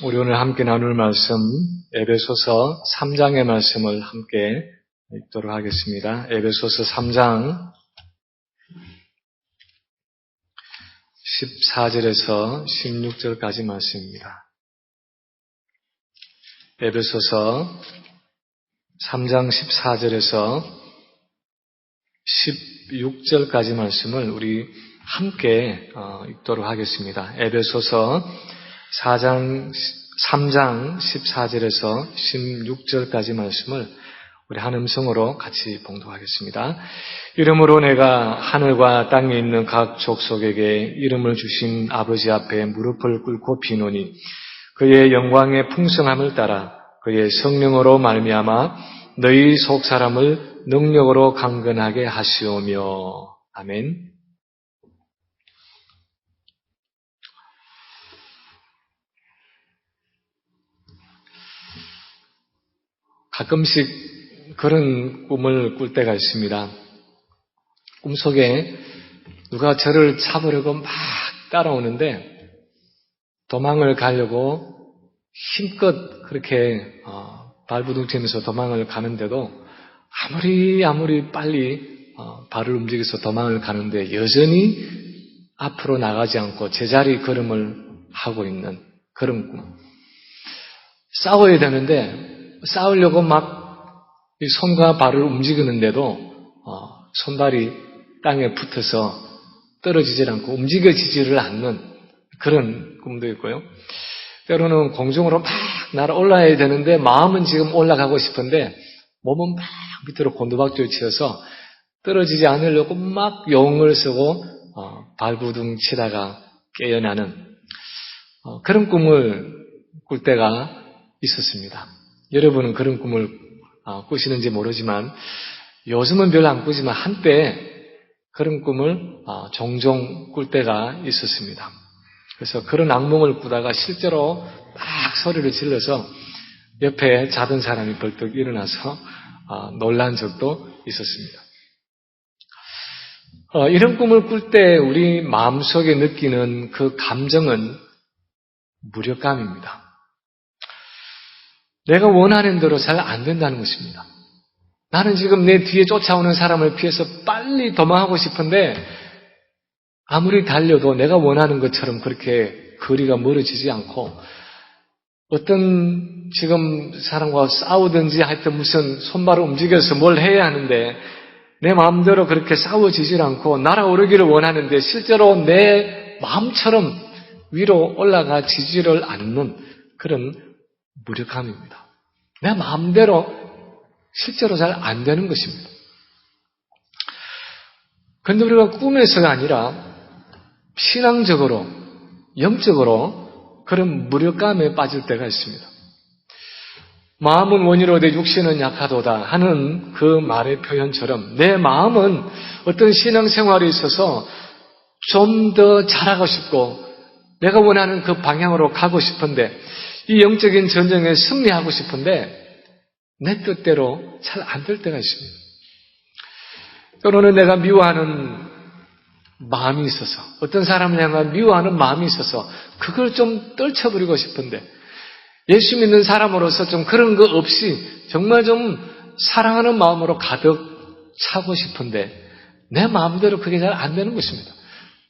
우리 오늘 함께 나눌 말씀 에베소서 3장의 말씀을 함께 읽도록 하겠습니다. 에베소서 3장 14절에서 16절까지 말씀입니다. 에베소서 3장 14절에서 16절까지 말씀을 우리 함께 읽도록 하겠습니다. 에베소서 3장 14절에서 16절까지 말씀을 우리 한 음성으로 같이 봉독하겠습니다. 이러므로 내가 하늘과 땅에 있는 각 족속에게 이름을 주신 아버지 앞에 무릎을 꿇고 비노니 그의 영광의 풍성함을 따라 그의 성령으로 말미암아 너희 속 사람을 능력으로 강건하게 하시오며. 아멘. 가끔씩 그런 꿈을 꿀 때가 있습니다. 꿈속에 누가 저를 잡으려고 막 따라오는데 도망을 가려고 힘껏 그렇게 발부둥치면서 도망을 가는데도 아무리 빨리 발을 움직여서 도망을 가는데 여전히 앞으로 나가지 않고 제자리 걸음을 하고 있는 그런 꿈. 싸워야 되는데 싸우려고 막 손과 발을 움직이는데도 손발이 땅에 붙어서 떨어지질 않고 움직여지지를 않는 그런 꿈도 있고요. 때로는 공중으로 막 날아올라야 되는데 마음은 지금 올라가고 싶은데 몸은 막 밑으로 곤두박질 치어서 떨어지지 않으려고 막 용을 쓰고 발부둥 치다가 깨어나는 그런 꿈을 꿀 때가 있었습니다. 여러분은 그런 꿈을 꾸시는지 모르지만 요즘은 별로 안 꾸지만 한때 그런 꿈을 종종 꿀 때가 있었습니다. 그래서 그런 악몽을 꾸다가 실제로 막 소리를 질러서 옆에 자던 사람이 벌떡 일어나서 놀란 적도 있었습니다. 이런 꿈을 꿀 때 우리 마음속에 느끼는 그 감정은 무력감입니다. 내가 원하는 대로 잘 안 된다는 것입니다. 나는 지금 내 뒤에 쫓아오는 사람을 피해서 빨리 도망하고 싶은데 아무리 달려도 내가 원하는 것처럼 그렇게 거리가 멀어지지 않고 어떤 지금 사람과 싸우든지 하여튼 무슨 손발을 움직여서 뭘 해야 하는데 내 마음대로 그렇게 싸워지질 않고 날아오르기를 원하는데 실제로 내 마음처럼 위로 올라가지지를 않는 그런 무력함입니다. 내 마음대로 실제로 잘 안 되는 것입니다. 그런데 우리가 꿈에서가 아니라 신앙적으로, 영적으로 그런 무력감에 빠질 때가 있습니다. 마음은 원이로되 육신은 약하도다 하는 그 말의 표현처럼 내 마음은 어떤 신앙생활에 있어서 좀 더 잘하고 싶고 내가 원하는 그 방향으로 가고 싶은데 이 영적인 전쟁에 승리하고 싶은데 내 뜻대로 잘 안 될 때가 있습니다. 때로는 내가 미워하는 마음이 있어서 어떤 사람을 향한 미워하는 마음이 있어서 그걸 좀 떨쳐버리고 싶은데 예수 믿는 사람으로서 좀 그런 거 없이 정말 좀 사랑하는 마음으로 가득 차고 싶은데 내 마음대로 그게 잘 안 되는 것입니다.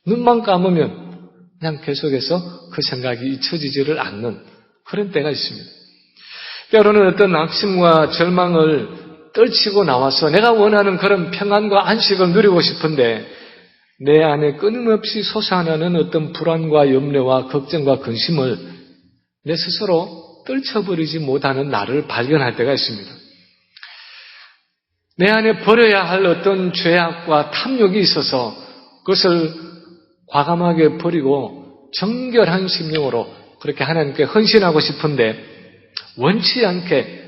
눈만 감으면 그냥 계속해서 그 생각이 잊혀지지를 않는 그런 때가 있습니다. 때로는 어떤 낙심과 절망을 떨치고 나와서 내가 원하는 그런 평안과 안식을 누리고 싶은데 내 안에 끊임없이 솟아나는 어떤 불안과 염려와 걱정과 근심을 내 스스로 떨쳐버리지 못하는 나를 발견할 때가 있습니다. 내 안에 버려야 할 어떤 죄악과 탐욕이 있어서 그것을 과감하게 버리고 정결한 심령으로 그렇게 하나님께 헌신하고 싶은데 원치 않게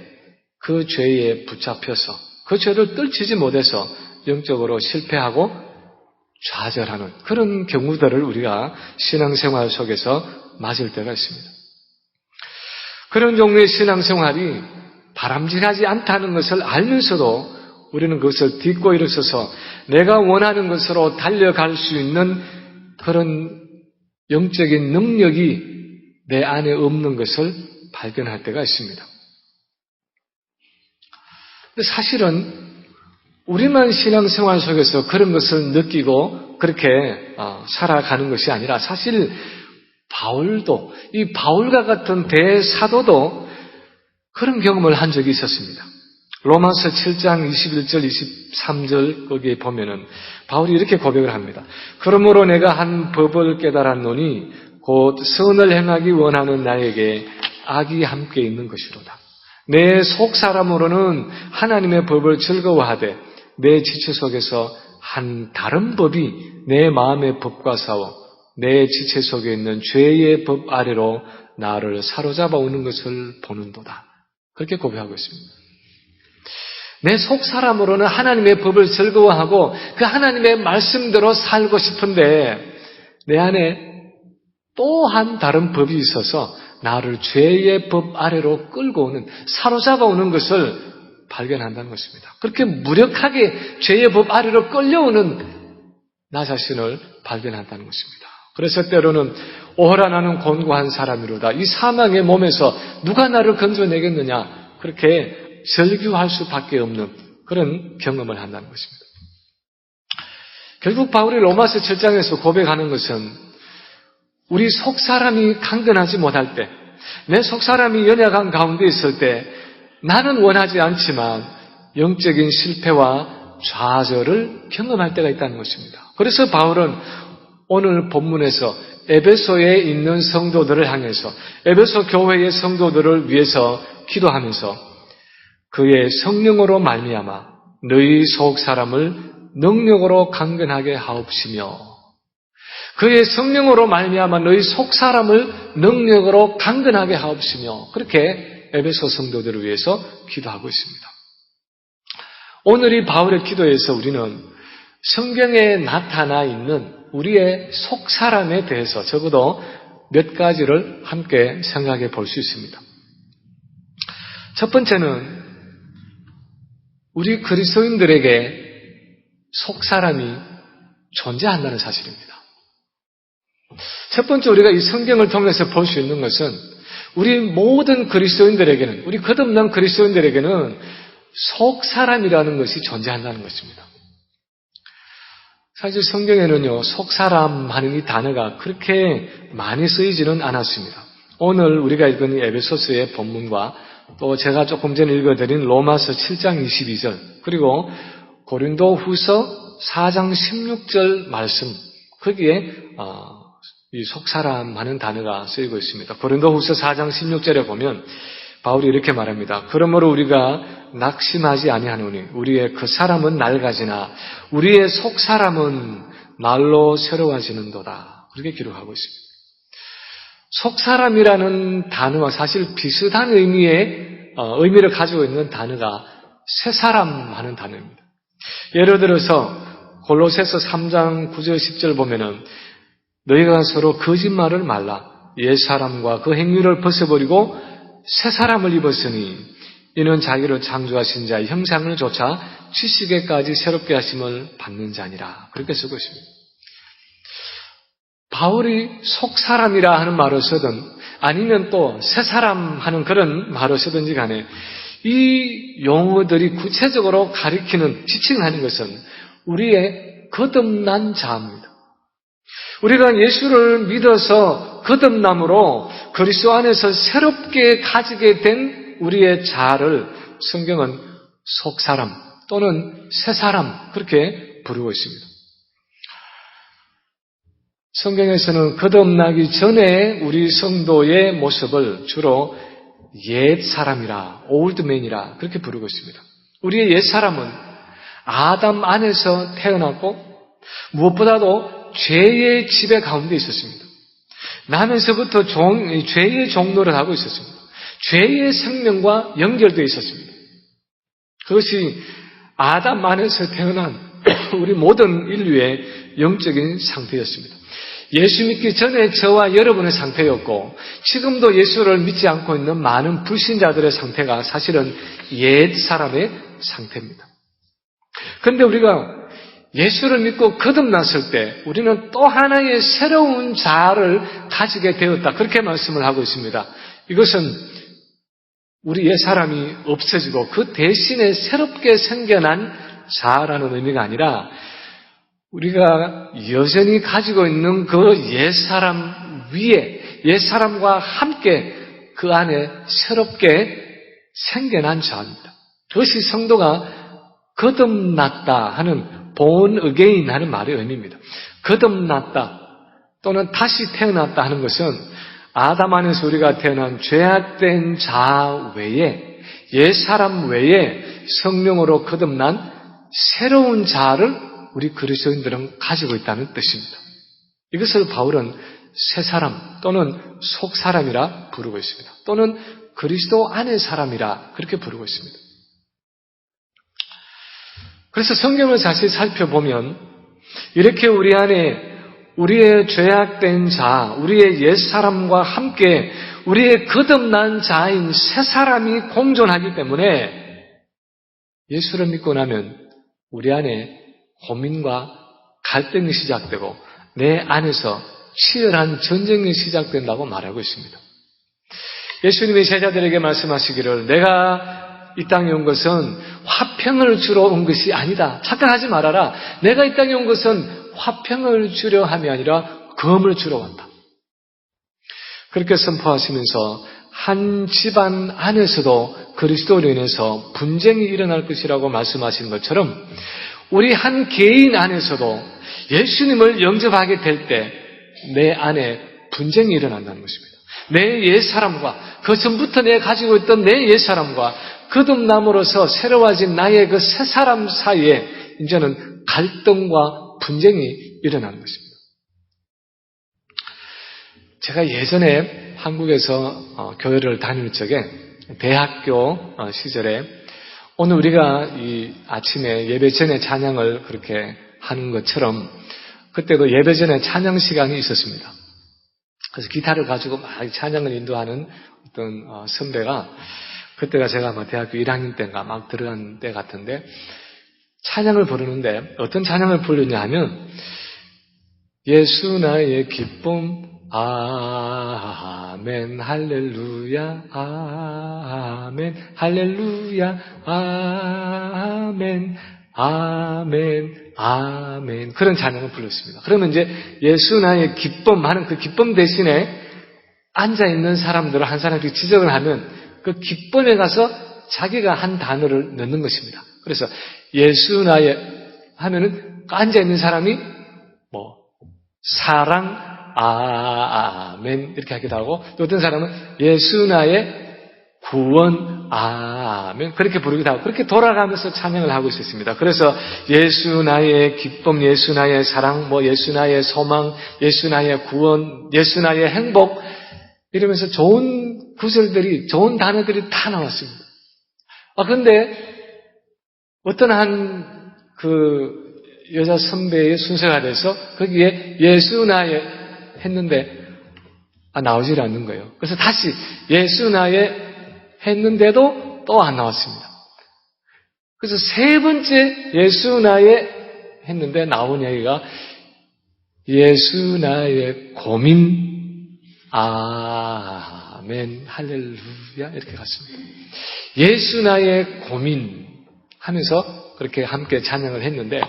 그 죄에 붙잡혀서 그 죄를 떨치지 못해서 영적으로 실패하고 좌절하는 그런 경우들을 우리가 신앙생활 속에서 맞을 때가 있습니다. 그런 종류의 신앙생활이 바람직하지 않다는 것을 알면서도 우리는 그것을 딛고 일어서서 내가 원하는 것으로 달려갈 수 있는 그런 영적인 능력이 내 안에 없는 것을 발견할 때가 있습니다. 근데 사실은 우리만 신앙생활 속에서 그런 것을 느끼고 그렇게 살아가는 것이 아니라 사실 바울도, 이 바울과 같은 대사도도 그런 경험을 한 적이 있었습니다. 로마서 7장 21절, 23절 거기에 보면은 바울이 이렇게 고백을 합니다. 그러므로 내가 한 법을 깨달았노니 곧 선을 행하기 원하는 나에게 악이 함께 있는 것이로다. 내 속사람으로는 하나님의 법을 즐거워하되 내 지체 속에서 한 다른 법이 내 마음의 법과 싸워 내 지체 속에 있는 죄의 법 아래로 나를 사로잡아 오는 것을 보는도다. 그렇게 고백하고 있습니다. 내 속사람으로는 하나님의 법을 즐거워하고 그 하나님의 말씀대로 살고 싶은데 내 안에 또 한 다른 법이 있어서 나를 죄의 법 아래로 끌고 오는, 사로잡아 오는 것을 발견한다는 것입니다. 그렇게 무력하게 죄의 법 아래로 끌려오는 나 자신을 발견한다는 것입니다. 그래서 때로는 오호라 나는 곤고한 사람이로다. 이 사망의 몸에서 누가 나를 건져내겠느냐. 그렇게 절규할 수밖에 없는 그런 경험을 한다는 것입니다. 결국 바울이 로마서 7장에서 고백하는 것은 우리 속사람이 강건하지 못할 때, 내 속사람이 연약한 가운데 있을 때 나는 원하지 않지만 영적인 실패와 좌절을 경험할 때가 있다는 것입니다. 그래서 바울은 오늘 본문에서 에베소에 있는 성도들을 향해서 에베소 교회의 성도들을 위해서 기도하면서 그의 성령으로 말미암아 너희 속사람을 능력으로 강건하게 하옵시며 그의 성령으로 말미암아 너희 속사람을 능력으로 강건하게 하옵시며 그렇게 에베소 성도들을 위해서 기도하고 있습니다. 오늘 이 바울의 기도에서 우리는 성경에 나타나 있는 우리의 속사람에 대해서 적어도 몇 가지를 함께 생각해 볼 수 있습니다. 첫 번째는 우리 그리스도인들에게 속사람이 존재한다는 사실입니다. 첫 번째 우리가 이 성경을 통해서 볼 수 있는 것은 우리 모든 그리스도인들에게는, 우리 거듭난 그리스도인들에게는 속사람이라는 것이 존재한다는 것입니다. 사실 성경에는요, 속사람 하는 이 단어가 그렇게 많이 쓰이지는 않았습니다. 오늘 우리가 읽은 에베소서의 본문과 또 제가 조금 전에 읽어드린 로마서 7장 22절 그리고 고린도 후서 4장 16절 말씀 거기에 이 속사람 하는 단어가 쓰이고 있습니다. 고린도 후서 4장 16절에 보면 바울이 이렇게 말합니다. 그러므로 우리가 낙심하지 아니하노니 우리의 그 사람은 낡아지나 우리의 속사람은 날로 새로워지는도다. 그렇게 기록하고 있습니다. 속사람이라는 단어와 사실 비슷한 의미를 가지고 있는 단어가 새사람 하는 단어입니다. 예를 들어서 골로새서 3장 9절 10절 보면은 너희가 서로 거짓말을 말라 옛사람과 그 행위를 벗어버리고 새사람을 입었으니 이는 자기를 창조하신 자의 형상을 조차 지식에까지 새롭게 하심을 받는 자니라. 그렇게 쓰고 있습니다. 바울이 속사람이라 하는 말을 쓰든 아니면 또 새사람 하는 그런 말을 쓰든지 간에 이 용어들이 구체적으로 가리키는, 지칭하는 것은 우리의 거듭난 자입니다. 우리가 예수를 믿어서 거듭남으로 그리스도 안에서 새롭게 가지게 된 우리의 자아를 성경은 속사람 또는 새사람 그렇게 부르고 있습니다. 성경에서는 거듭나기 전에 우리 성도의 모습을 주로 옛사람이라, 올드맨이라 그렇게 부르고 있습니다. 우리의 옛사람은 아담 안에서 태어났고 무엇보다도 죄의 지배 가운데 있었습니다. 나면서부터 죄의 종노를 하고 있었습니다. 죄의 생명과 연결되어 있었습니다. 그것이 아담 안에서 태어난 우리 모든 인류의 영적인 상태였습니다. 예수 믿기 전에 저와 여러분의 상태였고 지금도 예수를 믿지 않고 있는 많은 불신자들의 상태가 사실은 옛 사람의 상태입니다. 그런데 우리가 예수를 믿고 거듭났을 때 우리는 또 하나의 새로운 자아를 가지게 되었다. 그렇게 말씀을 하고 있습니다. 이것은 우리 옛사람이 없어지고 그 대신에 새롭게 생겨난 자아라는 의미가 아니라 우리가 여전히 가지고 있는 그 옛사람 위에 옛사람과 함께 그 안에 새롭게 생겨난 자입니다. 그것이 성도가 거듭났다 하는 born again 하는 말의 의미입니다. 거듭났다 또는 다시 태어났다 하는 것은 아담 안에서 우리가 태어난 죄악된 자아 외에 옛사람 외에 성령으로 거듭난 새로운 자아를 우리 그리스도인들은 가지고 있다는 뜻입니다. 이것을 바울은 새사람 또는 속사람이라 부르고 있습니다. 또는 그리스도 안의 사람이라 그렇게 부르고 있습니다. 그래서 성경을 자세히 살펴보면 이렇게 우리 안에 우리의 죄악된 자아, 우리의 옛사람과 함께 우리의 거듭난 자아인 새사람이 공존하기 때문에 예수를 믿고 나면 우리 안에 고민과 갈등이 시작되고 내 안에서 치열한 전쟁이 시작된다고 말하고 있습니다. 예수님이 제자들에게 말씀하시기를 내가 이 땅에 온 것은 화평을 주러 온 것이 아니다. 착각하지 말아라. 내가 이 땅에 온 것은 화평을 주려 함이 아니라 검을 주러 왔다. 그렇게 선포하시면서 한 집안 안에서도 그리스도로 인해서 분쟁이 일어날 것이라고 말씀하신 것처럼 우리 한 개인 안에서도 예수님을 영접하게 될 때 내 안에 분쟁이 일어난다는 것입니다. 내 옛사람과 그 전부터 내가 가지고 있던 내 옛사람과 거듭남으로써 새로워진 나의 그 새사람 사이에 이제는 갈등과 분쟁이 일어나는 것입니다. 제가 예전에 한국에서 교회를 다닐 적에 대학교 시절에 오늘 우리가 이 아침에 예배 전에 찬양을 그렇게 하는 것처럼 그때도 예배 전에 찬양 시간이 있었습니다. 그래서 기타를 가지고 막 찬양을 인도하는 어떤 선배가 그때가 제가 아마 대학교 1학년 때인가 막 들어간 때 같은데 찬양을 부르는데 어떤 찬양을 부르냐 하면 예수 나의 기쁨 아멘 할렐루야 아멘 할렐루야 아멘 아멘 아멘 그런 찬양을 불렀습니다. 그러면 이제 예수 나의 기쁨 하는 그 기쁨 대신에 앉아있는 사람들을 한 사람씩 지적을 하면 그 기쁨에 가서 자기가 한 단어를 넣는 것입니다. 그래서 예수 나의 하면은 앉아있는 사람이 뭐 사랑 아멘 이렇게 하기도 하고 또 어떤 사람은 예수 나의 구원 아멘 그렇게 부르기도 하고 그렇게 돌아가면서 찬양을 하고 있었습니다. 그래서 예수 나의 기쁨, 예수 나의 사랑, 뭐 예수 나의 소망, 예수 나의 구원, 예수 나의 행복 이러면서 좋은 구절들이 좋은 단어들이 다 나왔습니다. 근데 어떤 한 그 여자 선배의 순서가 돼서 거기에 예수 나의 했는데 나오질 않는 거예요. 그래서 다시 예수 나의 했는데도 또 안 나왔습니다. 그래서 세 번째 예수 나의 했는데 나온 얘기가 예수 나의 고민 아멘 할렐루야 이렇게 갔습니다. 예수 나의 고민 하면서 그렇게 함께 찬양을 했는데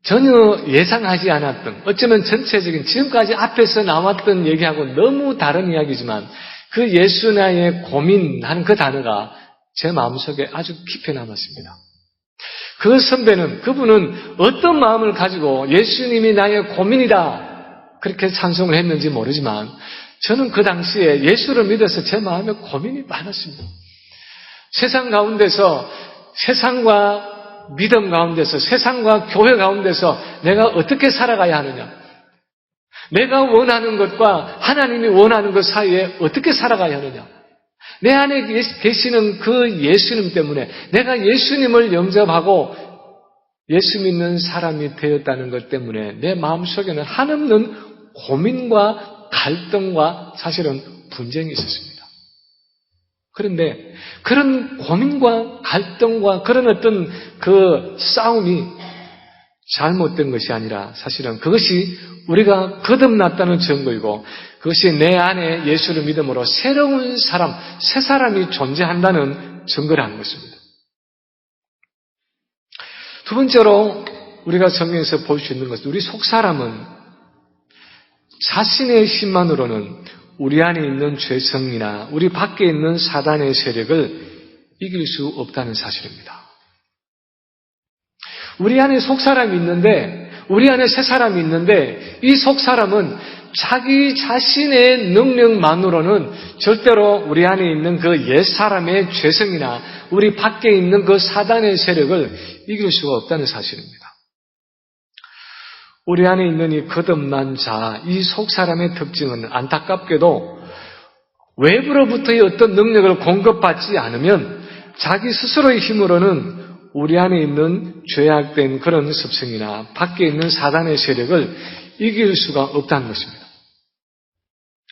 전혀 예상하지 않았던 어쩌면 전체적인 지금까지 앞에서 나왔던 얘기하고 너무 다른 이야기지만 그 예수 나의 고민하는 그 단어가 제 마음속에 아주 깊이 남았습니다. 그 선배는 그분은 어떤 마음을 가지고 예수님이 나의 고민이다 그렇게 찬송을 했는지 모르지만 저는 그 당시에 예수를 믿어서 제 마음에 고민이 많았습니다. 세상 가운데서 세상과 믿음 가운데서 세상과 교회 가운데서 내가 어떻게 살아가야 하느냐 내가 원하는 것과 하나님이 원하는 것 사이에 어떻게 살아가야 하느냐 내 안에 계시는 그 예수님 때문에 내가 예수님을 영접하고 예수 믿는 사람이 되었다는 것 때문에 내 마음속에는 한없는 고민과 갈등과 사실은 분쟁이 있었습니다. 그런데 그런 고민과 갈등과 그런 어떤 그 싸움이 잘못된 것이 아니라 사실은 그것이 우리가 거듭났다는 증거이고 그것이 내 안에 예수를 믿음으로 새로운 사람, 새 사람이 존재한다는 증거라는 것입니다. 두 번째로 우리가 성경에서 볼 수 있는 것은 우리 속사람은 자신의 힘만으로는 우리 안에 있는 죄성이나 우리 밖에 있는 사단의 세력을 이길 수 없다는 사실입니다. 우리 안에 속사람이 있는데, 우리 안에 새 사람이 있는데 이 속사람은 자기 자신의 능력만으로는 절대로 우리 안에 있는 그 옛사람의 죄성이나 우리 밖에 있는 그 사단의 세력을 이길 수가 없다는 사실입니다. 우리 안에 있는 이 거듭난 자, 이 속사람의 특징은 안타깝게도 외부로부터의 어떤 능력을 공급받지 않으면 자기 스스로의 힘으로는 우리 안에 있는 죄악된 그런 습성이나 밖에 있는 사단의 세력을 이길 수가 없다는 것입니다.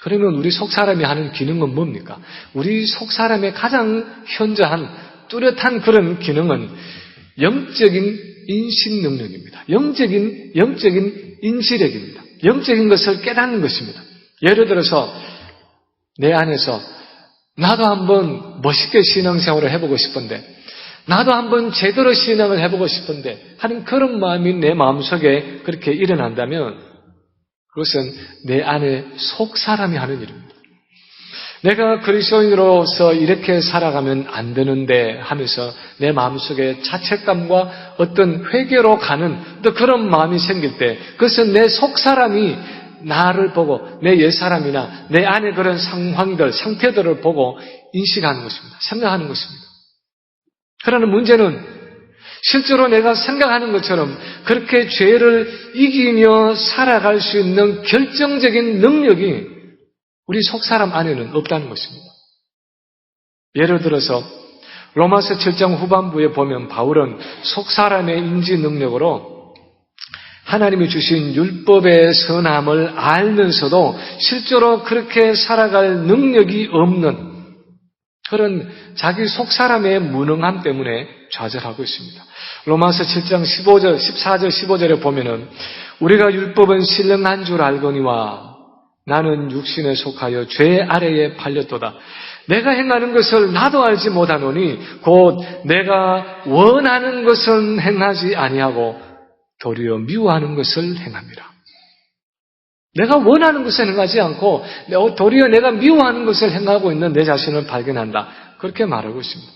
그러면 우리 속사람이 하는 기능은 뭡니까? 우리 속사람의 가장 현저한 뚜렷한 그런 기능은 영적인 인식 능력입니다. 영적인 인지력입니다. 영적인 것을 깨닫는 것입니다. 예를 들어서 내 안에서 나도 한번 멋있게 신앙생활을 해보고 싶은데, 나도 한번 제대로 신앙을 해보고 싶은데 하는 그런 마음이 내 마음속에 그렇게 일어난다면 그것은 내 안에 속사람이 하는 일입니다. 내가 그리스도인으로서 이렇게 살아가면 안 되는데 하면서 내 마음속에 자책감과 어떤 회개로 가는 또 그런 마음이 생길 때 그것은 내 속사람이 나를 보고 내 옛사람이나 내 안에 그런 상황들, 상태들을 보고 인식하는 것입니다. 생각하는 것입니다. 그러나 문제는 실제로 내가 생각하는 것처럼 그렇게 죄를 이기며 살아갈 수 있는 결정적인 능력이 우리 속사람 안에는 없다는 것입니다. 예를 들어서 로마서 7장 후반부에 보면 바울은 속사람의 인지 능력으로 하나님이 주신 율법의 선함을 알면서도 실제로 그렇게 살아갈 능력이 없는 그런 자기 속사람의 무능함 때문에 좌절하고 있습니다. 로마서 7장 15절, 14절, 15절에 보면은 우리가 율법은 신령한 줄 알거니와 나는 육신에 속하여 죄 아래에 팔렸도다. 내가 행하는 것을 나도 알지 못하노니 곧 내가 원하는 것은 행하지 아니하고 도리어 미워하는 것을 행합니다. 내가 원하는 것을 행하지 않고 도리어 내가 미워하는 것을 행하고 있는 내 자신을 발견한다. 그렇게 말하고 있습니다.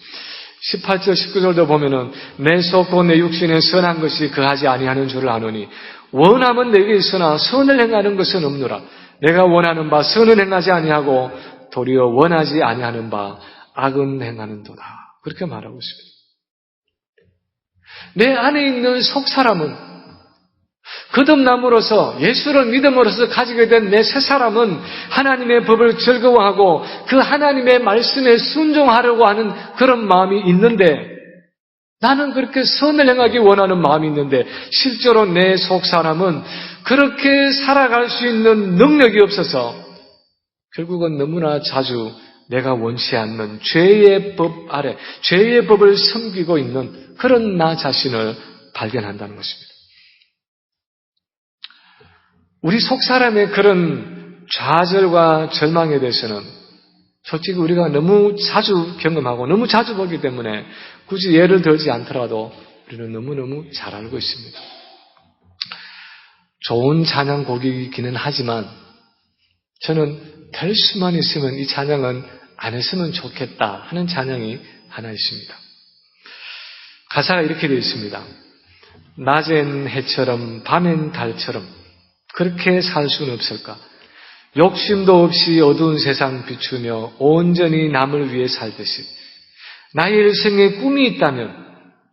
18절, 19절도 보면은 내 속 곧 내 육신에 선한 것이 거하지 아니하는 줄을 아노니 원함은 내게 있으나 선을 행하는 것은 없노라. 내가 원하는 바 선은 행하지 아니하고 도리어 원하지 아니하는 바 악은 행하는도다. 그렇게 말하고 있습니다. 내 안에 있는 속사람은 거듭남으로서 예수를 믿음으로써 가지게 된 내 새 사람은 하나님의 법을 즐거워하고 그 하나님의 말씀에 순종하려고 하는 그런 마음이 있는데 나는 그렇게 선을 행하기 원하는 마음이 있는데 실제로 내 속 사람은 그렇게 살아갈 수 있는 능력이 없어서 결국은 너무나 자주 내가 원치 않는 죄의 법 아래 죄의 법을 섬기고 있는 그런 나 자신을 발견한다는 것입니다. 우리 속 사람의 그런 좌절과 절망에 대해서는 솔직히 우리가 너무 자주 경험하고 너무 자주 보기 때문에 굳이 예를 들지 않더라도 우리는 너무너무 잘 알고 있습니다. 좋은 찬양곡이기는 하지만 저는 될 수만 있으면 이 찬양은 안 했으면 좋겠다 하는 찬양이 하나 있습니다. 가사가 이렇게 되어 있습니다. 낮엔 해처럼 밤엔 달처럼 그렇게 살 수는 없을까? 욕심도 없이 어두운 세상 비추며 온전히 남을 위해 살듯이 나의 일생에 꿈이 있다면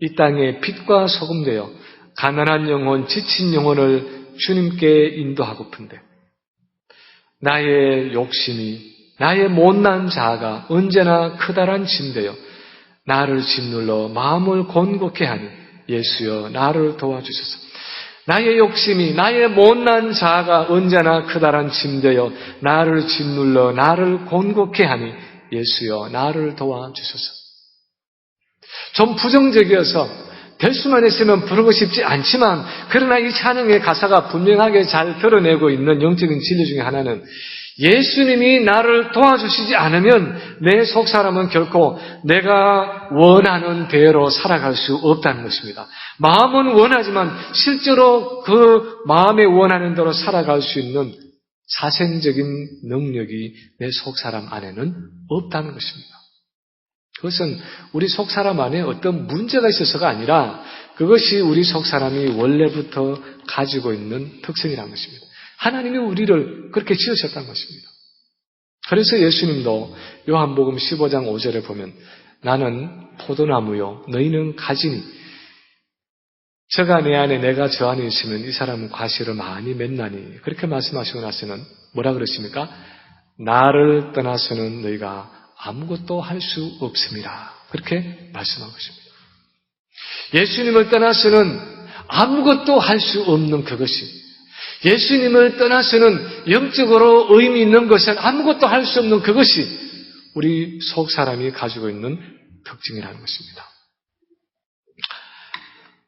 이 땅에 빛과 소금 되어 가난한 영혼, 지친 영혼을 주님께 인도하고픈데 나의 욕심이, 나의 못난 자아가 언제나 커다란 짐 되어 나를 짓눌러 마음을 곤곡해 하니 예수여 나를 도와주소서. 나의 욕심이, 나의 못난 자아가 언제나 커다란 짐 되어 나를 짓눌러 나를 곤곡해 하니 예수여 나를 도와주소서. 좀 부정적이어서 될 수만 있으면 부르고 싶지 않지만 그러나 이 찬양의 가사가 분명하게 잘 드러내고 있는 영적인 진리 중에 하나는 예수님이 나를 도와주시지 않으면 내 속사람은 결코 내가 원하는 대로 살아갈 수 없다는 것입니다. 마음은 원하지만 실제로 그 마음에 원하는 대로 살아갈 수 있는 사생적인 능력이 내 속사람 안에는 없다는 것입니다. 그것은 우리 속사람 안에 어떤 문제가 있어서가 아니라 그것이 우리 속사람이 원래부터 가지고 있는 특성이라는 것입니다. 하나님이 우리를 그렇게 지으셨다는 것입니다. 그래서 예수님도 요한복음 15장 5절에 보면 나는 포도나무요 너희는 가지니 저가 내 안에 내가 저 안에 있으면 이 사람은 과실을 많이 맺나니 그렇게 말씀하시고 나서는 뭐라 그러십니까? 나를 떠나서는 너희가 아무것도 할 수 없습니다. 그렇게 말씀한 것입니다. 예수님을 떠나서는 아무것도 할 수 없는 그것이 예수님을 떠나서는 영적으로 의미 있는 것은 아무것도 할 수 없는 그것이 우리 속 사람이 가지고 있는 특징이라는 것입니다.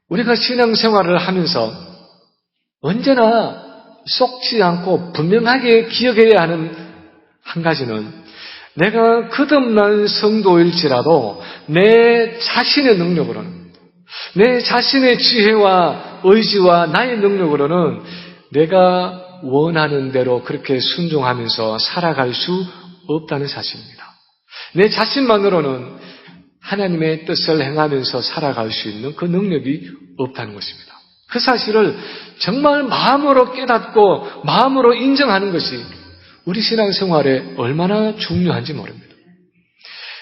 우리가 신앙생활을 하면서 언제나 속지 않고 분명하게 기억해야 하는 한 가지는 내가 거듭난 성도일지라도 내 자신의 능력으로는 내 자신의 지혜와 의지와 나의 능력으로는 내가 원하는 대로 그렇게 순종하면서 살아갈 수 없다는 사실입니다. 내 자신만으로는 하나님의 뜻을 행하면서 살아갈 수 있는 그 능력이 없다는 것입니다. 그 사실을 정말 마음으로 깨닫고 마음으로 인정하는 것이 우리 신앙생활에 얼마나 중요한지 모릅니다.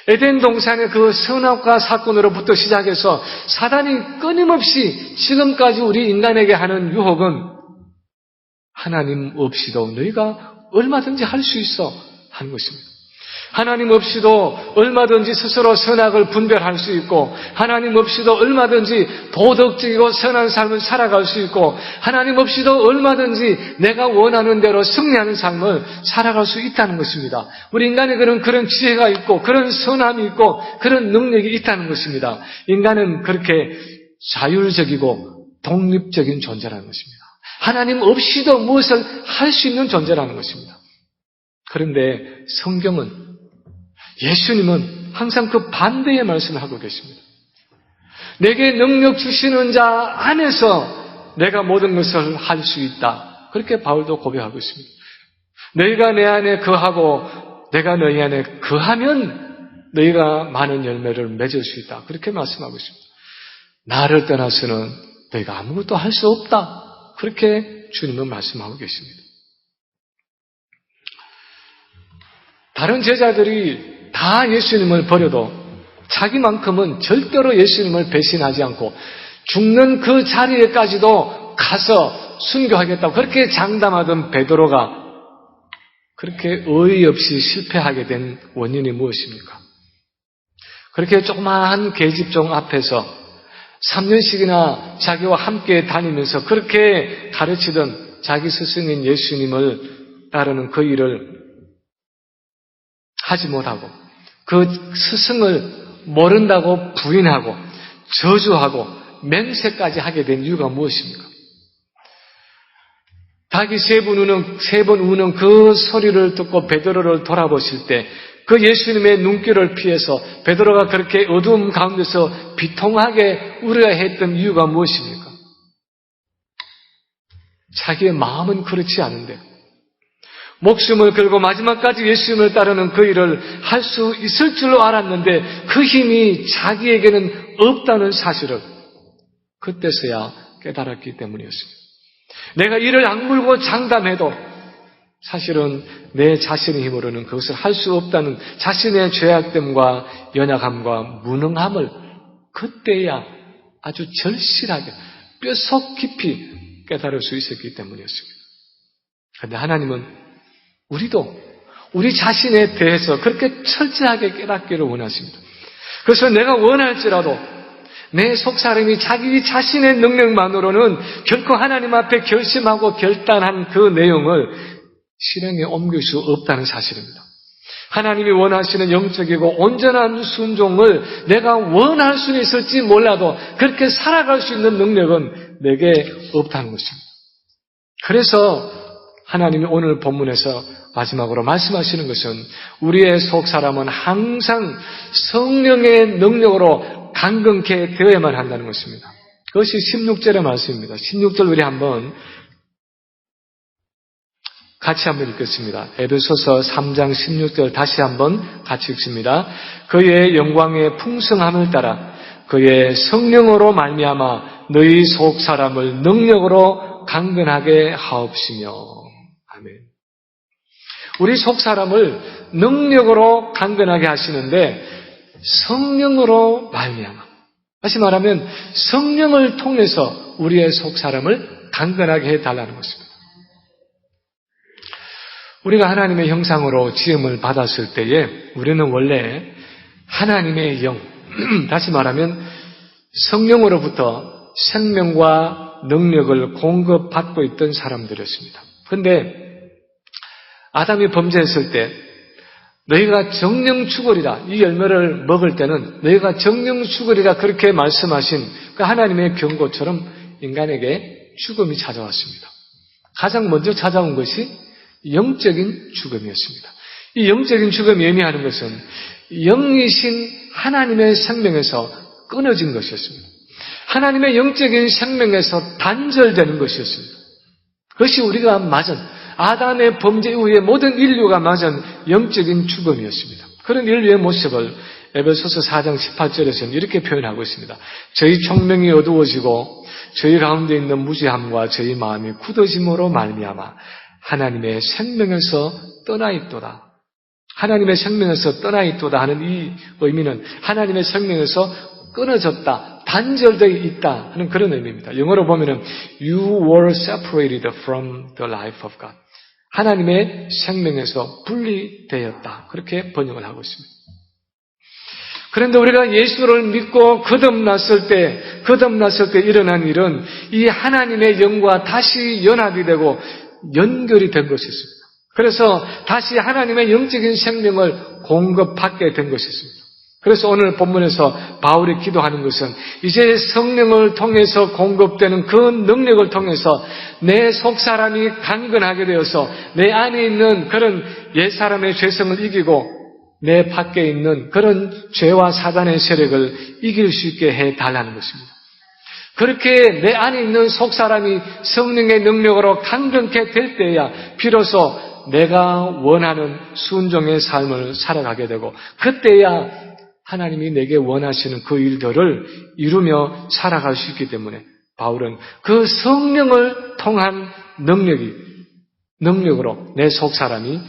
에덴 동산의 그 선악과 사건으로부터 시작해서 사단이 끊임없이 지금까지 우리 인간에게 하는 유혹은 하나님 없이도 너희가 얼마든지 할 수 있어 하는 것입니다. 하나님 없이도 얼마든지 스스로 선악을 분별할 수 있고 하나님 없이도 얼마든지 도덕적이고 선한 삶을 살아갈 수 있고 하나님 없이도 얼마든지 내가 원하는 대로 승리하는 삶을 살아갈 수 있다는 것입니다. 우리 인간에게는 그런 지혜가 있고 그런 선함이 있고 그런 능력이 있다는 것입니다. 인간은 그렇게 자율적이고 독립적인 존재라는 것입니다. 하나님 없이도 무엇을 할 수 있는 존재라는 것입니다. 그런데 성경은 예수님은 항상 그 반대의 말씀을 하고 계십니다. 내게 능력 주시는 자 안에서 내가 모든 것을 할 수 있다. 그렇게 바울도 고백하고 있습니다. 너희가 내 안에 거하고 내가 너희 안에 거하면 너희가 많은 열매를 맺을 수 있다. 그렇게 말씀하고 있습니다. 나를 떠나서는 너희가 아무것도 할 수 없다. 그렇게 주님은 말씀하고 계십니다. 다른 제자들이 다 예수님을 버려도 자기만큼은 절대로 예수님을 배신하지 않고 죽는 그 자리에까지도 가서 순교하겠다고 그렇게 장담하던 베드로가 그렇게 어이없이 실패하게 된 원인이 무엇입니까? 그렇게 조그마한 계집종 앞에서 3년씩이나 자기와 함께 다니면서 그렇게 가르치던 자기 스승인 예수님을 따르는 그 일을 하지 못하고 그 스승을 모른다고 부인하고 저주하고 맹세까지 하게 된 이유가 무엇입니까? 닭이 세 번 우는 그 소리를 듣고 베드로를 돌아보실 때 그 예수님의 눈길을 피해서 베드로가 그렇게 어두움 가운데서 비통하게 울어야 했던 이유가 무엇입니까? 자기의 마음은 그렇지 않은데 목숨을 걸고 마지막까지 예수님을 따르는 그 일을 할 수 있을 줄로 알았는데 그 힘이 자기에게는 없다는 사실을 그때서야 깨달았기 때문이었습니다. 내가 이를 악물고 장담해도 사실은 내 자신의 힘으로는 그것을 할 수 없다는 자신의 죄악됨과 연약함과 무능함을 그때야 아주 절실하게 뼛속 깊이 깨달을 수 있었기 때문이었습니다. 그런데 하나님은 우리도 우리 자신에 대해서 그렇게 철저하게 깨닫기를 원하십니다. 그래서 내가 원할지라도 내 속사람이 자기 자신의 능력만으로는 결코 하나님 앞에 결심하고 결단한 그 내용을 실행에 옮길 수 없다는 사실입니다. 하나님이 원하시는 영적이고 온전한 순종을 내가 원할 수는 있을지 몰라도 그렇게 살아갈 수 있는 능력은 내게 없다는 것입니다. 그래서 하나님이 오늘 본문에서 마지막으로 말씀하시는 것은 우리의 속사람은 항상 성령의 능력으로 강건케 되어야만 한다는 것입니다. 그것이 16절의 말씀입니다. 16절 우리 같이 한번 읽겠습니다. 에베소서 3장 16절 다시 한번 같이 읽습니다. 그의 영광의 풍성함을 따라 그의 성령으로 말미암아 너희 속 사람을 능력으로 강건하게 하옵시며. 아멘. 우리 속 사람을 능력으로 강건하게 하시는데 성령으로 말미암아. 다시 말하면 성령을 통해서 우리의 속 사람을 강건하게 해달라는 것입니다. 우리가 하나님의 형상으로 지음을 받았을 때에 우리는 원래 하나님의 영, 다시 말하면 성령으로부터 생명과 능력을 공급받고 있던 사람들이었습니다. 그런데 아담이 범죄했을 때 너희가 정령 죽으리라, 이 열매를 먹을 때는 너희가 정령 죽으리라 그렇게 말씀하신 그 하나님의 경고처럼 인간에게 죽음이 찾아왔습니다. 가장 먼저 찾아온 것이 영적인 죽음이었습니다. 이 영적인 죽음이 의미하는 것은 영이신 하나님의 생명에서 끊어진 것이었습니다. 하나님의 영적인 생명에서 단절되는 것이었습니다. 그것이 우리가 맞은 아담의 범죄 이후에 모든 인류가 맞은 영적인 죽음이었습니다. 그런 인류의 모습을 에베소서 4장 18절에서는 이렇게 표현하고 있습니다. 저희 총명이 어두워지고 저희 가운데 있는 무지함과 저희 마음이 굳어짐으로 말미암아 하나님의 생명에서 떠나 있도다. 하나님의 생명에서 떠나 있도다 하는 이 의미는 하나님의 생명에서 끊어졌다, 단절되어 있다 하는 그런 의미입니다. 영어로 보면은 You were separated from the life of God. 하나님의 생명에서 분리되었다. 그렇게 번역을 하고 있습니다. 그런데 우리가 예수를 믿고 거듭났을 때 일어난 일은 이 하나님의 영과 다시 연합이 되고 연결이 된 것이었습니다. 그래서 다시 하나님의 영적인 생명을 공급받게 된 것이었습니다. 그래서 오늘 본문에서 바울이 기도하는 것은 이제 성령을 통해서 공급되는 그 능력을 통해서 내 속사람이 강건하게 되어서 내 안에 있는 그런 옛사람의 죄성을 이기고 내 밖에 있는 그런 죄와 사단의 세력을 이길 수 있게 해달라는 것입니다. 그렇게 내 안에 있는 속사람이 성령의 능력으로 강건케 될 때야 비로소 내가 원하는 순종의 삶을 살아가게 되고 그때야 하나님이 내게 원하시는 그 일들을 이루며 살아갈 수 있기 때문에 바울은 그 성령을 통한 능력으로 내 속사람이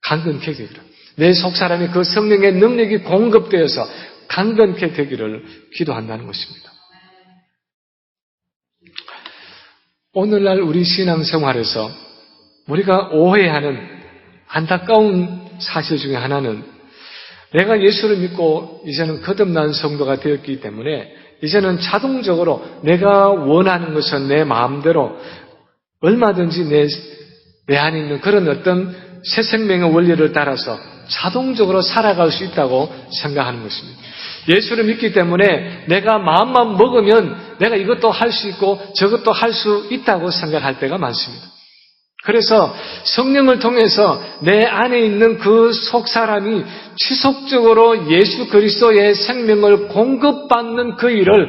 강건케 되기를, 내 속사람이 그 성령의 능력이 공급되어서 강건케 되기를 기도한다는 것입니다. 오늘날 우리 신앙생활에서 우리가 오해하는 안타까운 사실 중에 하나는 내가 예수를 믿고 이제는 거듭난 성도가 되었기 때문에 이제는 자동적으로 내가 원하는 것은 내 마음대로 얼마든지 내 안에 있는 그런 어떤 새 생명의 원리를 따라서 자동적으로 살아갈 수 있다고 생각하는 것입니다. 예수를 믿기 때문에 내가 마음만 먹으면 내가 이것도 할 수 있고 저것도 할 수 있다고 생각할 때가 많습니다. 그래서 성령을 통해서 내 안에 있는 그 속사람이 지속적으로 예수 그리스도의 생명을 공급받는 그 일을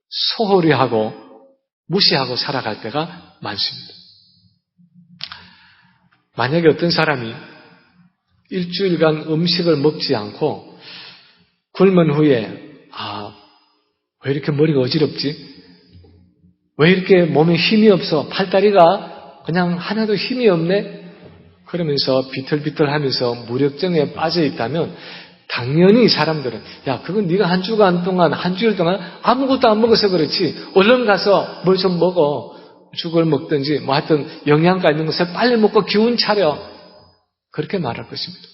소홀히 하고 무시하고 살아갈 때가 많습니다. 만약에 어떤 사람이 일주일간 음식을 먹지 않고 굶은 후에 왜 이렇게 머리가 어지럽지? 왜 이렇게 몸에 힘이 없어? 팔다리가 그냥 하나도 힘이 없네? 그러면서 비틀비틀하면서 무력증에 빠져 있다면 당연히 사람들은 그건 네가 한 주일 동안 아무것도 안 먹어서 그렇지. 얼른 가서 뭘 좀 먹어. 죽을 먹든지 하여튼 영양가 있는 것을 빨리 먹고 기운 차려. 그렇게 말할 것입니다.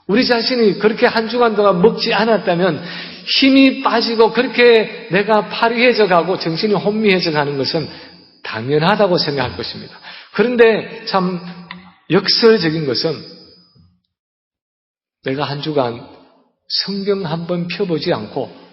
우리 자신이 그렇게 한 주간 동안 먹지 않았다면 힘이 빠지고 그렇게 내가 파리해져 가고 정신이 혼미해져 가는 것은 당연하다고 생각할 것입니다. 그런데 참 역설적인 것은 내가 한 주간 성경 한번 펴보지 않고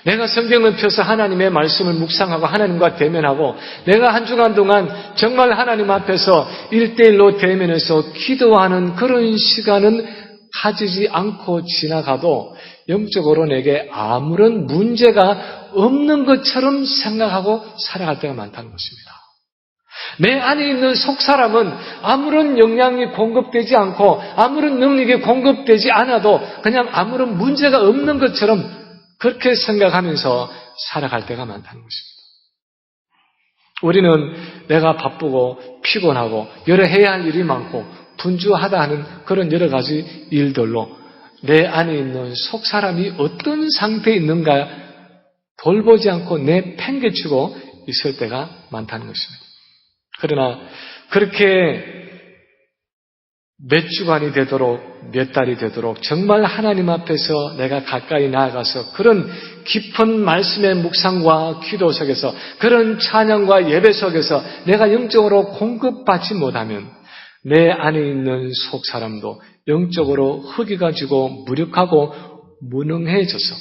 내가 성경을 펴서 하나님의 말씀을 묵상하고 하나님과 대면하고 내가 한 주간 동안 정말 하나님 앞에서 1대1로 대면해서 기도하는 그런 시간은 가지지 않고 지나가도 영적으로 내게 아무런 문제가 없는 것처럼 생각하고 살아갈 때가 많다는 것입니다. 내 안에 있는 속사람은 아무런 영향이 공급되지 않고 아무런 능력이 공급되지 않아도 그냥 아무런 문제가 없는 것처럼 그렇게 생각하면서 살아갈 때가 많다는 것입니다. 우리는 내가 바쁘고 피곤하고 여러 해야 할 일이 많고 분주하다 하는 그런 여러 가지 일들로 내 안에 있는 속사람이 어떤 상태에 있는가 돌보지 않고 내팽개치고 있을 때가 많다는 것입니다. 그러나 그렇게 몇 주간이 되도록 몇 달이 되도록 정말 하나님 앞에서 내가 가까이 나아가서 그런 깊은 말씀의 묵상과 기도 속에서 그런 찬양과 예배 속에서 내가 영적으로 공급받지 못하면 내 안에 있는 속사람도 영적으로 허기가 지고 무력하고 무능해져서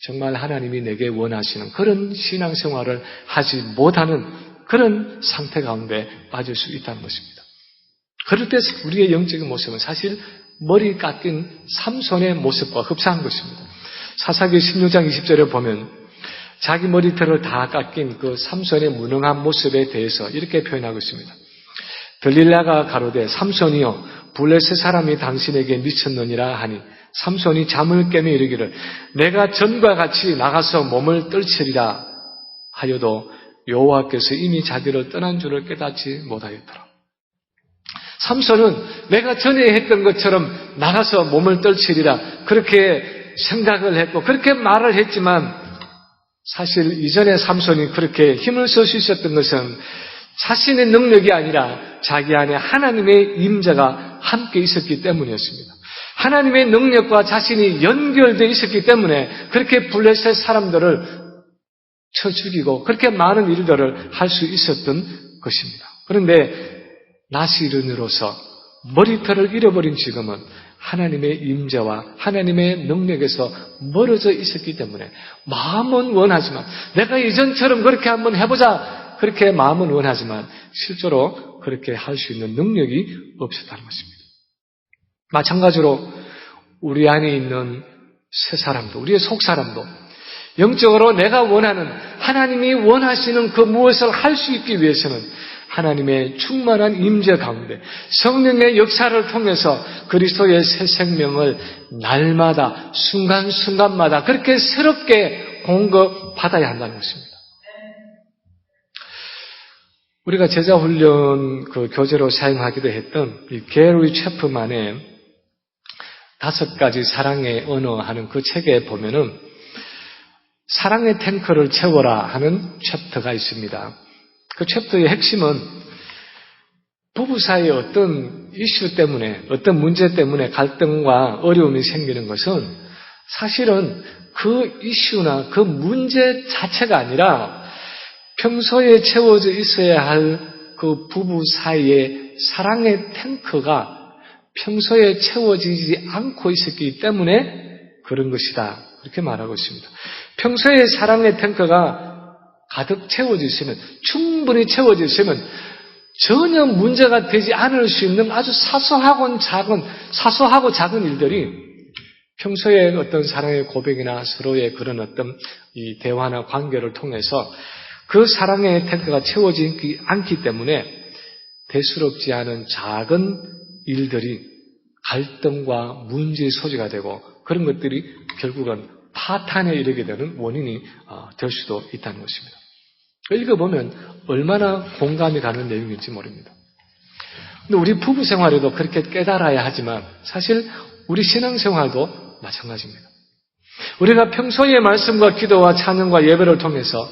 정말 하나님이 내게 원하시는 그런 신앙생활을 하지 못하는 그런 상태 가운데 빠질 수 있다는 것입니다. 그럴 때 우리의 영적인 모습은 사실 머리 깎인 삼손의 모습과 흡사한 것입니다. 사사기 16장 20절에 보면 자기 머리털을 다 깎인 그 삼손의 무능한 모습에 대해서 이렇게 표현하고 있습니다. 들릴라가 가로되 삼손이여 블레셋 사람이 당신에게 미쳤느니라 하니 삼손이 잠을 깨며 이르기를 내가 전과 같이 나가서 몸을 떨치리라 하여도 여호와께서 이미 자기를 떠난 줄을 깨닫지 못하였더라. 삼손은 내가 전에 했던 것처럼 나가서 몸을 떨치리라 그렇게 생각을 했고 그렇게 말을 했지만 사실 이전에 삼손이 그렇게 힘을 쓸 수 있었던 것은 자신의 능력이 아니라 자기 안에 하나님의 임재가 함께 있었기 때문이었습니다. 하나님의 능력과 자신이 연결되어 있었기 때문에 그렇게 블레셋 사람들을 쳐 죽이고 그렇게 많은 일들을 할 수 있었던 것입니다. 그런데 나시른으로서 머리털을 잃어버린 지금은 하나님의 임재와 하나님의 능력에서 멀어져 있었기 때문에 마음은 원하지만 내가 이전처럼 그렇게 한번 해보자 그렇게 마음은 원하지만 실제로 그렇게 할 수 있는 능력이 없었다는 것입니다. 마찬가지로 우리 안에 있는 새 사람도 우리의 속 사람도 영적으로 내가 원하는 하나님이 원하시는 그 무엇을 할 수 있기 위해서는 하나님의 충만한 임재 가운데 성령의 역사를 통해서 그리스도의 새 생명을 날마다 순간순간마다 그렇게 새롭게 공급받아야 한다는 것입니다. 우리가 제자훈련 그 교재로 사용하기도 했던 이 게리 체프만의 5가지 사랑의 언어 하는 그 책에 보면은 사랑의 탱크를 채워라 하는 챕터가 있습니다. 그 챕터의 핵심은 부부 사이의 어떤 이슈 때문에 어떤 문제 때문에 갈등과 어려움이 생기는 것은 사실은 그 이슈나 그 문제 자체가 아니라 평소에 채워져 있어야 할 그 부부 사이의 사랑의 탱크가 평소에 채워지지 않고 있었기 때문에 그런 것이다. 그렇게 말하고 있습니다. 평소에 사랑의 탱크가 가득 채워져 있으면 충분히 채워져 있으면 전혀 문제가 되지 않을 수 있는 아주 사소하고 작은 일들이 평소에 어떤 사랑의 고백이나 서로의 그런 어떤 이 대화나 관계를 통해서 그 사랑의 탱크가 채워지지 않기 때문에 대수롭지 않은 작은 일들이 갈등과 문제의 소지가 되고 그런 것들이 결국은 파탄에 이르게 되는 원인이 될 수도 있다는 것입니다. 읽어보면 얼마나 공감이 가는 내용인지 모릅니다. 근데 우리 부부 생활에도 그렇게 깨달아야 하지만 사실 우리 신앙생활도 마찬가지입니다. 우리가 평소의 말씀과 기도와 찬양과 예배를 통해서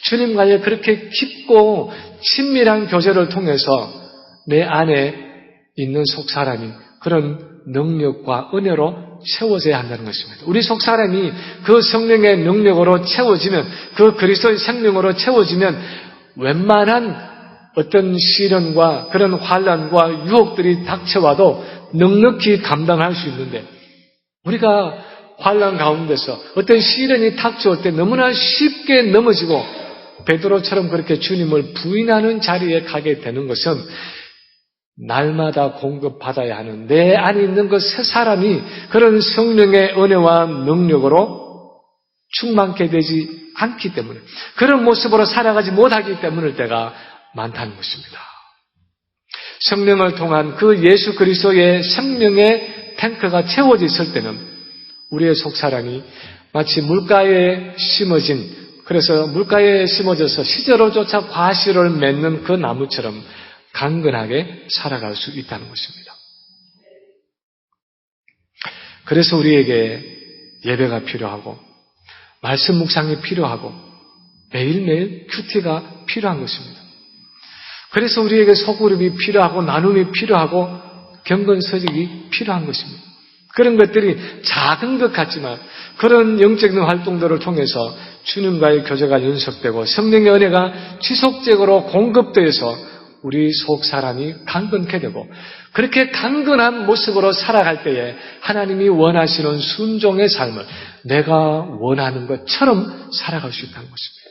주님과의 그렇게 깊고 친밀한 교제를 통해서 내 안에 있는 속사람이 그런 능력과 은혜로 채워져야 한다는 것입니다. 우리 속사람이 그 성령의 능력으로 채워지면 그 그리스도의 생명으로 채워지면 웬만한 어떤 시련과 그런 환난과 유혹들이 닥쳐와도 넉넉히 감당할 수 있는데 우리가 환난 가운데서 어떤 시련이 닥쳐올 때 너무나 쉽게 넘어지고 베드로처럼 그렇게 주님을 부인하는 자리에 가게 되는 것은 날마다 공급받아야 하는 내 안에 있는 그 새 사람이 그런 성령의 은혜와 능력으로 충만케 되지 않기 때문에, 그런 모습으로 살아가지 못하기 때문일 때가 많다는 것입니다. 성령을 통한 그 예수 그리스도의 생명의 탱크가 채워져 있을 때는 우리의 속사람이 마치 물가에 심어진, 그래서 물가에 심어져서 시절로조차 과실을 맺는 그 나무처럼 강건하게 살아갈 수 있다는 것입니다. 그래서 우리에게 예배가 필요하고 말씀 묵상이 필요하고 매일매일 큐티가 필요한 것입니다. 그래서 우리에게 소그룹이 필요하고 나눔이 필요하고 경건서직이 필요한 것입니다. 그런 것들이 작은 것 같지만 그런 영적인 활동들을 통해서 주님과의 교제가 연속되고 성령의 은혜가 지속적으로 공급되어서 우리 속 사람이 강건케 되고, 그렇게 강건한 모습으로 살아갈 때에 하나님이 원하시는 순종의 삶을 내가 원하는 것처럼 살아갈 수 있다는 것입니다.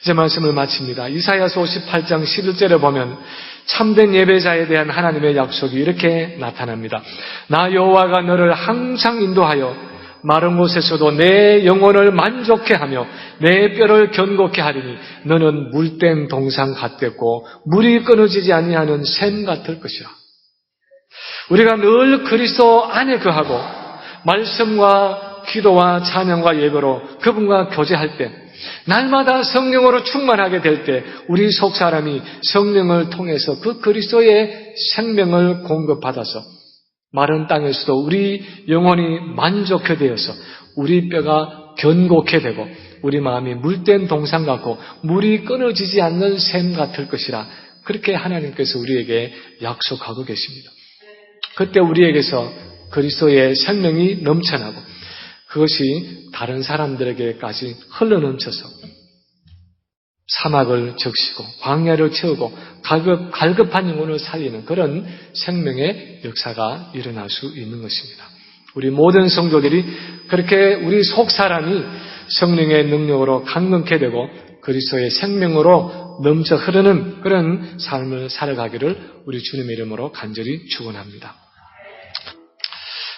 이제 말씀을 마칩니다. 이사야서 58장 11절에 보면 참된 예배자에 대한 하나님의 약속이 이렇게 나타납니다. 나 여호와가 너를 항상 인도하여 마른 곳에서도 내 영혼을 만족해 하며 내 뼈를 견고케 하리니 너는 물된 동상 같겠고 물이 끊어지지 아니하는 샘 같을 것이라. 우리가 늘 그리스도 안에 거하고 말씀과 기도와 찬양과 예배로 그분과 교제할 때, 날마다 성령으로 충만하게 될 때 우리 속 사람이 성령을 통해서 그 그리스도의 생명을 공급받아서 마른 땅에서도 우리 영혼이 만족해 되어서 우리 뼈가 견고케 되고 우리 마음이 물된 동상 같고 물이 끊어지지 않는 샘 같을 것이라, 그렇게 하나님께서 우리에게 약속하고 계십니다. 그때 우리에게서 그리스도의 생명이 넘쳐나고 그것이 다른 사람들에게까지 흘러넘쳐서 사막을 적시고 광야를 채우고 갈급한 영혼을 살리는 그런 생명의 역사가 일어날 수 있는 것입니다. 우리 모든 성도들이 그렇게 우리 속 사람이 성령의 능력으로 강건케 되고 그리스도의 생명으로 넘쳐 흐르는 그런 삶을 살아가기를 우리 주님의 이름으로 간절히 축원합니다.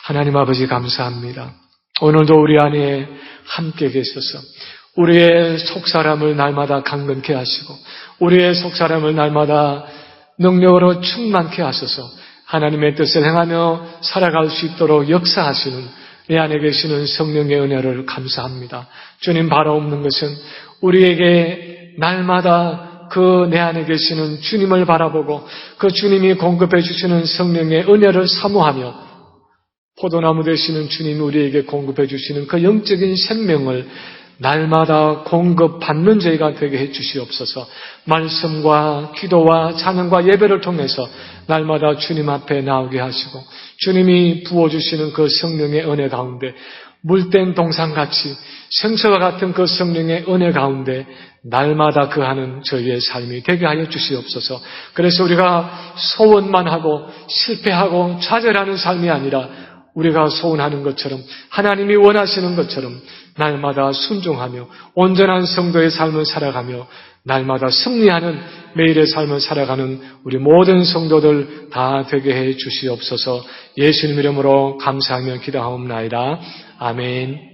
하나님 아버지 감사합니다. 오늘도 우리 안에 함께 계셔서 우리의 속사람을 날마다 강건케 하시고 우리의 속사람을 날마다 능력으로 충만케 하셔서 하나님의 뜻을 행하며 살아갈 수 있도록 역사하시는 내 안에 계시는 성령의 은혜를 감사합니다. 주님, 바라옵는 것은 우리에게 날마다 그 내 안에 계시는 주님을 바라보고 그 주님이 공급해 주시는 성령의 은혜를 사모하며 포도나무 되시는 주님이 우리에게 공급해 주시는 그 영적인 생명을 날마다 공급받는 저희가 되게 해 주시옵소서. 말씀과 기도와 찬양과 예배를 통해서 날마다 주님 앞에 나오게 하시고 주님이 부어주시는 그 성령의 은혜 가운데 물된 동상같이 생수와 같은 그 성령의 은혜 가운데 날마다 거하는 저희의 삶이 되게 하여 주시옵소서. 그래서 우리가 소원만 하고 실패하고 좌절하는 삶이 아니라 우리가 소원하는 것처럼 하나님이 원하시는 것처럼 날마다 순종하며 온전한 성도의 삶을 살아가며 날마다 승리하는 매일의 삶을 살아가는 우리 모든 성도들 다 되게 해 주시옵소서. 예수님 이름으로 감사하며 기도하옵나이다. 아멘.